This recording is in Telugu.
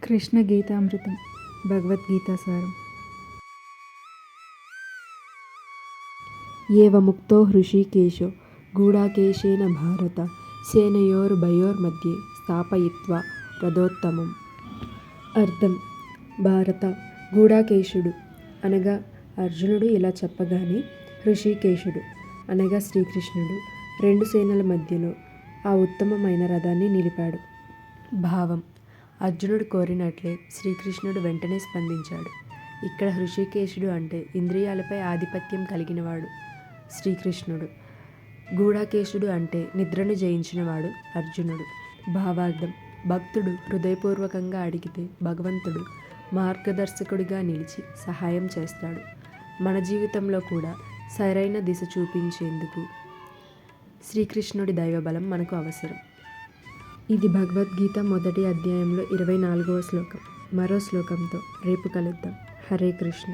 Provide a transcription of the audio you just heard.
కృష్ణ గీతామృతం భగవద్గీత సారం. ఏవముక్తో హృషీకేశో గూఢాకేశేన భారత సేనయోర్భయోర్మధ్యే స్థాపయిత్వా రథోత్తమం. అర్థం: భారత, గూఢాకేశుడు అనగా అర్జునుడు ఇలా చెప్పగానే హృషీకేశుడు అనగా శ్రీకృష్ణుడు రెండు సేనల మధ్యలో ఆ ఉత్తమమైన రథాన్ని నిలిపాడు. భావం: అర్జునుడు కోరినట్లే శ్రీకృష్ణుడు వెంటనే స్పందించాడు. ఇక్కడ హృషీకేశుడు అంటే ఇంద్రియాలపై ఆధిపత్యం కలిగినవాడు శ్రీకృష్ణుడు. గూఢాకేశుడు అంటే నిద్రను జయించినవాడు అర్జునుడు. భావార్థం: భక్తుడు హృదయపూర్వకంగా అడిగితే భగవంతుడు మార్గదర్శకుడిగా నిలిచి సహాయం చేస్తాడు. మన జీవితంలో కూడా సరైన దిశ చూపించేందుకు శ్రీకృష్ణుడి దైవబలం మనకు అవసరం. ఇది భగవద్గీత మొదటి అధ్యాయంలో 24వ శ్లోకం. మరో శ్లోకంతో రేపు కలుద్దాం. హరే కృష్ణ.